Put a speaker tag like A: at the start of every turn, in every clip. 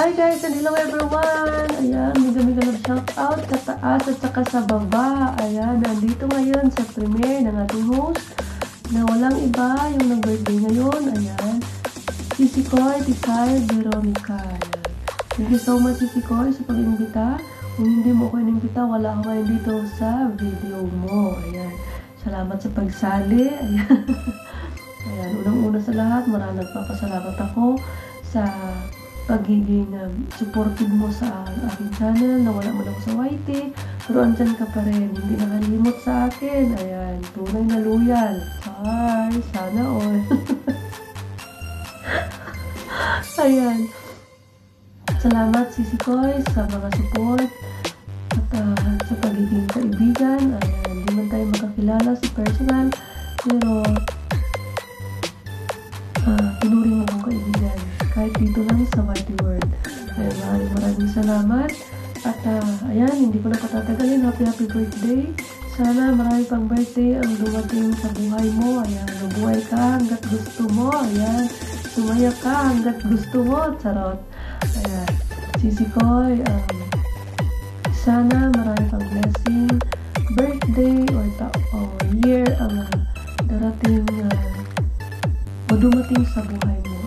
A: Hi guys and hello everyone! Ayan, mega love shout out sa taas at saka sa baba. Ayan, nandito ngayon sa premiere ng ating host na walang iba yung nag-birthday ngayon. Ayan, Sisi Koy, Tisay, Veronica. Ayan. Thank you so much Sisi Koy sa pag-imbita. Kung hindi mo ako inimbita, wala ako ngayon dito sa video mo. Ayan, salamat sa pagsali. Ayan, ayan, unang-una sa lahat, maraming nagpapasalamat ako sa pagiging supportive mo sa aking channel, na wala mo lang sa YT, pero andyan ka pa rin, hindi nakalimot sa akin. Ayan, tunay na loyal. Hi, sana all. Ayan, salamat Sisi Koy sa mga support at sa pagiging kaibigan. Ayan, hindi man tayo makakilala sa personal, pero tinuring mo akong kaibigan kahit dito lang sa YT World. Ayan, maraming salamat. At ayan, hindi ko na patatagalin. Happy birthday. Sana marami pang birthday ang dumating sa buhay mo. Ayan, nabuhay ka hanggat gusto mo. Ayan, sumaya ka hanggat gusto mo. Charot. Ayan, Sisi Koy, sana marami pang blessing, birthday or year ang darating o dumating sa buhay mo.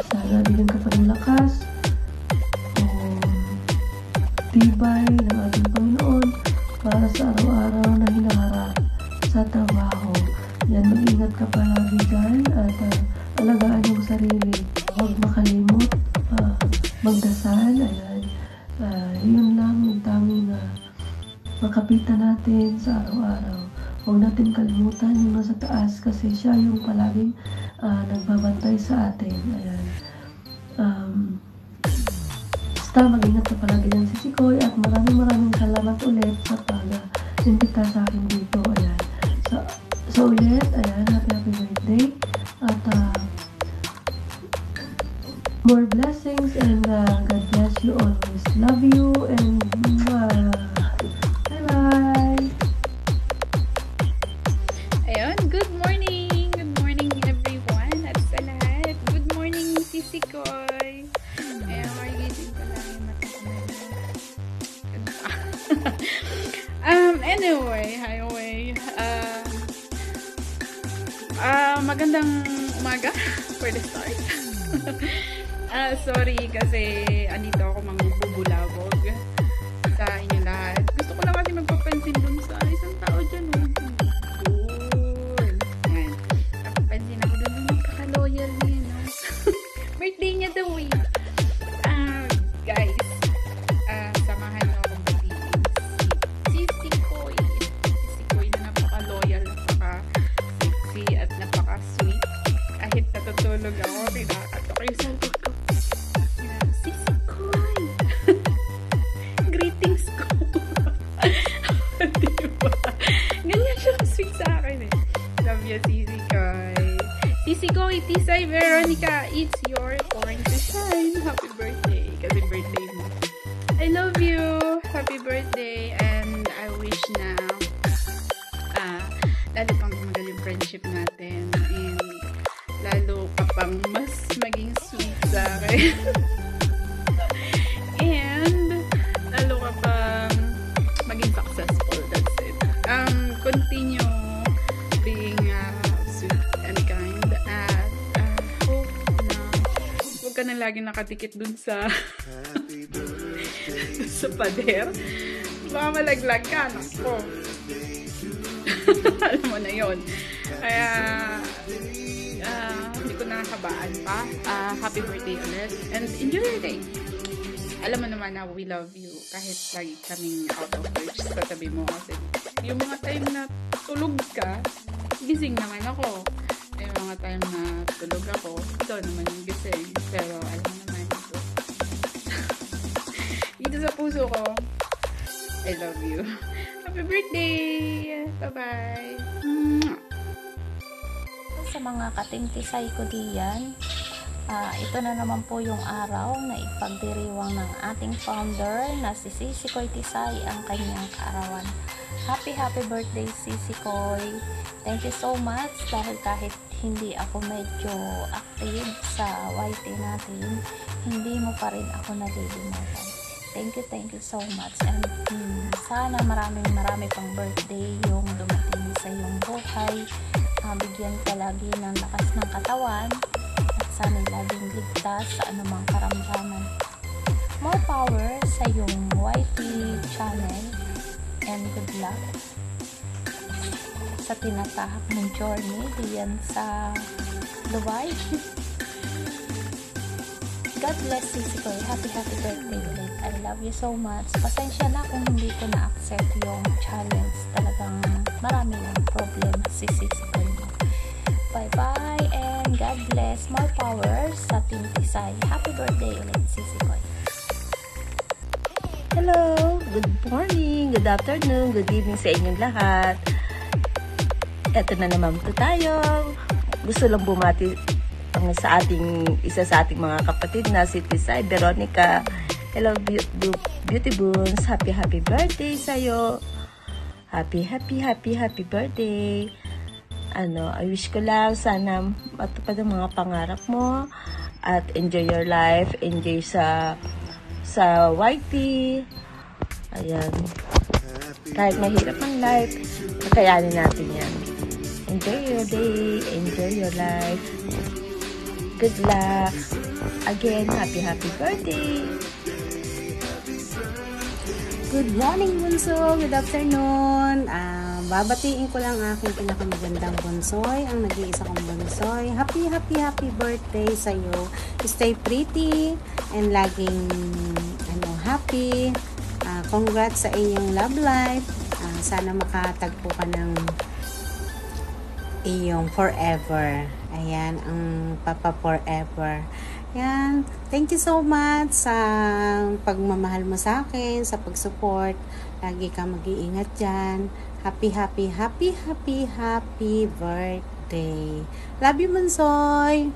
A: Sana bigyan ka pa ng lakas o tibay ng ating Panginoon para sa araw-araw na hinaharap sa trabaho. Yan, mag-ingat ka palagi dyan at alagaan yung sarili. Huwag makalimot, magdasal. Ayan, yun lang yung tanging makapitan natin sa araw-araw. Huwag natin kalimutan yung nasa taas kasi siya yung palaging nagbabantay sa atin. Ayan. Basta mag-ingat ka palagi ng Sisi Koy at maraming salamat ulit sa pag-invita sa akin dito. Ayan. So ulit, ayan, happy birthday at more blessings and God bless you always. Love you and bye-bye.
B: Ayun, good morning everyone at sa lahat. Good morning Sisi Koy. Ayun, marigin ko lang yung mata ko na anyway, magandang umaga for the start. Sorry kasi andito ako magbubulabog sa inyo lahat. Gusto ko lang kasi magpapansin dun sa isang tao dyan. Yan. Napapansin ako dun. Napaka-loyal niya, no? Birthday niya daw eh. Guys, samahan niyo akong batiin si Sisi Koy. Sisi Koy na napaka-loyal, napaka-sexy at napaka-sweet. Kahit natutulog ako, tinakatok yung sagot ko. Sisi Koy! Greetings ko! Diba? Ganyan siya sweet sa akin eh. Love you, Sisi Koy. Sisi Koy, Tisay, Veronica, it's your turn to shine. Happy birthday. Kasi birthday mo. I love you. Happy birthday. And I wish na lalo pang tumagal yung friendship natin. And lalo ka pang mas maging sweet sa akin. And lalo ka pang maging successful. That's it. Continue being sweet and kind. At hope na huwag ka na lagi nakadikit dun sa sa pader. Baka malaglag ka, nako. Alam mo na yun. Kaya hindi ko nakakabaan pa. Happy birthday ulit. And enjoy your day. Alam mo naman na we love you. Kahit lagi kaming out of reach sa tabi mo. Kasi yung mga time na tulog ka, gising naman ako. Yung mga time na tulog ako, ito naman yung gising. Pero alam mo naman ito. Dito sa puso ko, I love you. Happy birthday! Bye-bye!
C: Sa mga katingtisay ko diyan, ito na naman po yung araw na ipagdiriwang ng ating founder na si Sisi Koy Tisay ang kanyang kaarawan. Happy birthday Sisi Koy. Thank you so much dahil kahit hindi ako medyo active sa YT natin, hindi mo pa rin ako nalilimutan. Thank you so much. And sana marami pang birthday yung dumating sa iyong buhay. Bigyan ka lagi ng lakas ng katawan at sana laging ligtas sa anumang karamdaman. More power sa iyong YT channel and good luck sa tinatahak mong journey diyan sa Dubai. God bless Sisi Koy. Happy birthday ulit. I love you so much. Pasensya na kung hindi ko na-accept yung challenge. Talagang marami ng problema si Sisi Koy. Bye-bye and God bless. More power sa Team Tisay. Happy birthday ulit Sisi Koy.
A: Hello, good morning, good afternoon, good evening sa inyong lahat. Eto na naman po tayo. Gusto lang bumati isa sa ating mga kapatid na si Tisay Veronica. Hello beauty boons, happy birthday sa'yo. Happy birthday. I wish ko lang sana matupad ang mga pangarap mo at enjoy your life, enjoy sa YT. Ayan. Kahit mahirap ang life, kakayanin natin yan. Enjoy your day, enjoy your life. Good luck. Again, happy birthday.
D: Good morning, Bunso. Good afternoon. Babatiin ko lang aking pinakamagandang bunsoy, ang nag-iisa kong bunsoy. Happy birthday sa iyo. Stay pretty and laging happy. Congrats sa inyong love life. Sana makatagpo ka ng iyong forever. Ayan, ang Papa Forever. Ayan, thank you so much sa pagmamahal mo sa akin, sa pag-support. Lagi ka mag-iingat dyan. Happy birthday. Love you, Mansoy.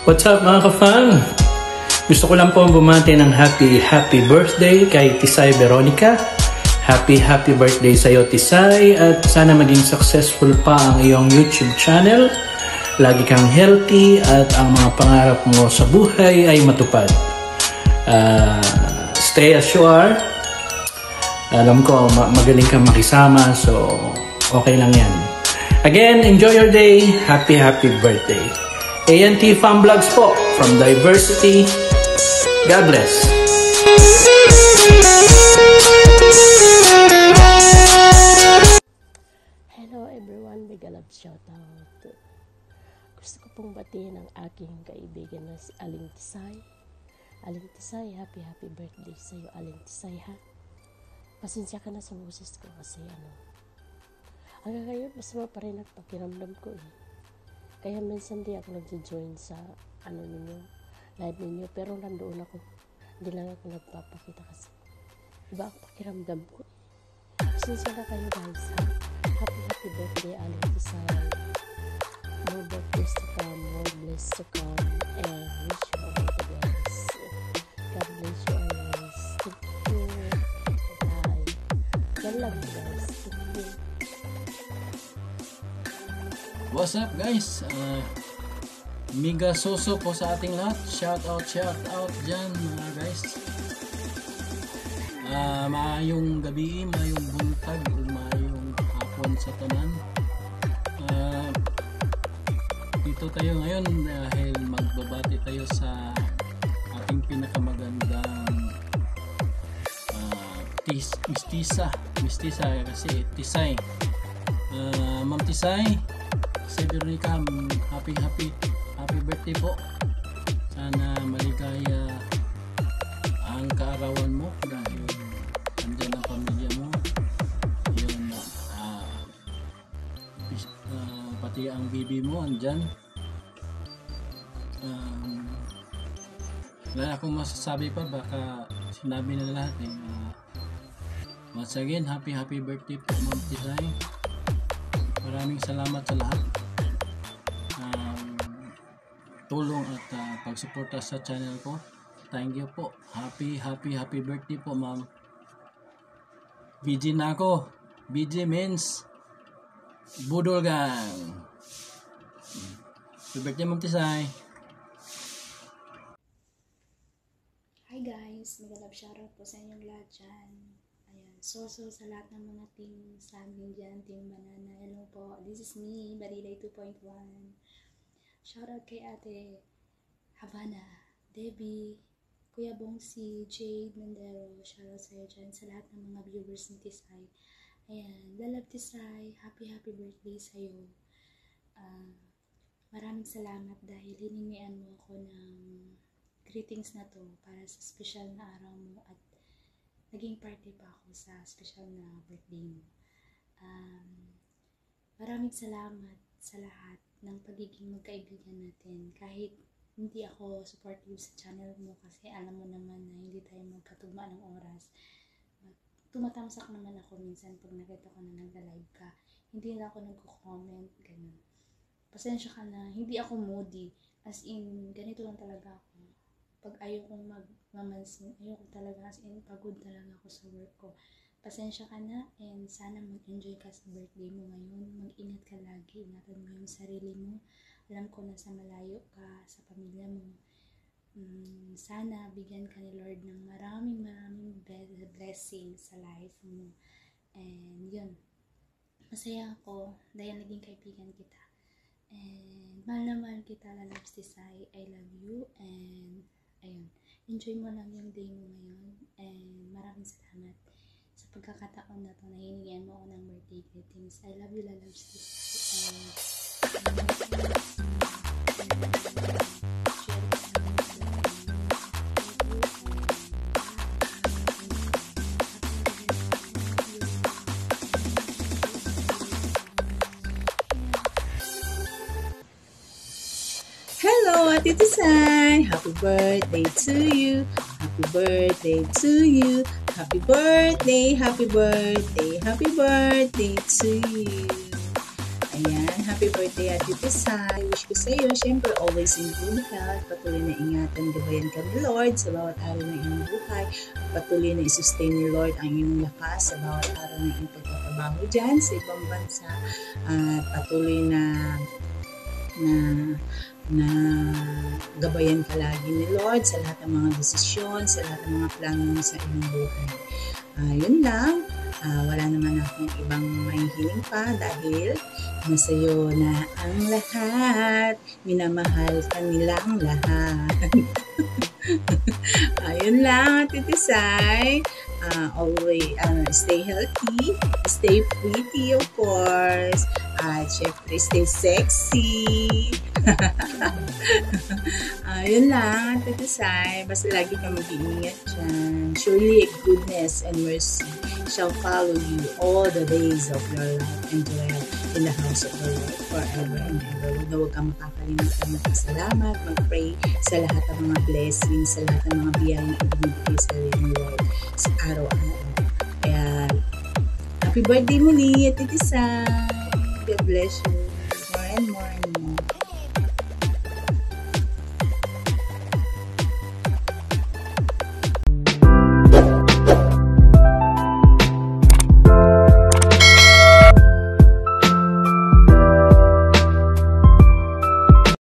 E: What's up mga ka-fan? Gusto ko lang po bumati ng happy birthday kay Tisay Veronica. Happy birthday sa iyo, Tisay, at sana maging successful pa ang iyong YouTube channel. Lagi kang healthy at ang mga pangarap mo sa buhay ay matupad. Stay as you are. Alam ko magaling kang makisama, so okay lang yan. Again, enjoy your day. Happy birthday. ANT Fan Vlogs po from Diversity. God bless.
F: Hello everyone, big love shoutout. Gusto ko pong batiin ang aking kaibigan na si Aling Tisay. Aling Tisay, happy birthday sa iyo, Aling Tisay, ha. Pasensya ka na sa boses ko kasi hanggang ngayon masama pa rin ang pakiramdam ko eh. Kaya minsan di ako nag-join sa live ninyo, pero nandoon ako. Hindi lang ako nagpapakita kasi iba ang pakiramdam ko eh. Pasensya na kayo guys, ha. Happy birthday, Aling Tisay. More birthdays to come, more bliss to come, and wish you all the best. God bless you always. Thank you. Bye. God love you guys. Thank you.
E: What's up guys? Miga Soso po sa ating lahat. Shout out dyan mga guys. Maayong gabi, maayong buntag, maayong hapon sa tanan. Dito tayo ngayon dahil magbabati tayo sa ating pinakamagandang mistisa kasi Tisay. Ma'am Tisay, si Veronica, happy birthday po. Sana maligaya ang kaarawan mo dahil andyan ang pamilya mo. Yun, pati ang bibi mo andyan. Wala akong masasabi pa, baka sinabi na lahat eh. Once again, happy birthday po Ma'am Tisay. Maraming salamat sa lahat tulong at pagsuporta sa channel ko. Thank you po. Happy birthday po Ma'am. BG na ako. BG means Budol Gang. Happy birthday, Ma'am Tisay.
G: Hi guys, mega love shoutout po sa inyong lahat dyan. Ayan, so sa lahat ng mga team sa amin dyan, Team Banana, hello po, this is me, Bariday 2.1. Shoutout kay Ate Havana, Debbie, Kuya Bongsi, Jade Mendero, shoutout sa'yo dyan, sa lahat ng mga viewers ni Tisay. Ayan, Lalab Tisay, happy birthday sa'yo. Maraming salamat dahil hiningian mo ako ng greetings na to para sa special na araw mo at naging party pa ako sa special na birthday mo. Maraming salamat sa lahat ng pagiging magkaibigan natin. Kahit hindi ako supportive sa channel mo kasi alam mo naman na hindi tayo magkatugma ng oras. Tumatamsak naman ako minsan pag nakita ko na nagla-live ka. Hindi na ako nagko-comment, ganun. Pasensya ka na, hindi ako moody. As in, ganito lang talaga ako. Pag ayaw kong magmamansin, ayaw ko talaga, as in, pagod talaga ako sa work ko. Pasensya ka na, and sana mag-enjoy ka sa birthday mo ngayon. Mag-ingat ka lagi, ingatan mo yung sarili mo. Alam ko na sa malayo ka, sa pamilya mo. Sana bigyan ka ni Lord ng maraming blessings sa life mo. And yun, masaya ako dahil naging kaibigan kita. And mahal na mahal kita, Lalabs Tisay. I love you. And ayun, enjoy mo lang yung day mo ngayon. And maraming salamat sa pagkakataon na to na hiningian mo ako ng birthday greetings. I love you, Lalabs Tisay.
H: Hello, Ate Tisay! Happy birthday to you! Happy birthday to you! Happy birthday! Happy birthday! Happy birthday to you! Ayan, happy birthday Ate Tisay! Wish ko sa iyo, syempre, always in good health. Patuloy na ingatan, gabayan ka ni Lord sa bawat araw ng iyong buhay. Patuloy na i-sustain ni Lord ang iyong lakas sa bawat araw ng iyong pagtatrabaho dyan sa ibang bansa. At patuloy na gabayan ka lagi ni Lord sa lahat ng mga desisyon, sa lahat ng mga plano mo sa iyong buhay. Yun lang. Wala naman akong ibang mahihiling pa dahil nasa iyo na ang lahat. Minamahal ka nilang lahat. Yun lang, Ate Tisay. Always stay healthy, stay pretty, of course. Syempre, stay sexy. Yun lang, Ate Tisay. Basta lagi ka mag-iingat dyan. Surely, goodness and mercy shall follow you all the days of your life and dwell in the house of the Lord forever and ever. Huwag kang makakalimutan magpasalamat, mag-pray sa lahat ng mga blessings, sa lahat ng mga biyayang ibinibigay sa iyong Lord sa araw-araw. Kaya, happy birthday muli, Ate Tisay. God bless you more and more and more.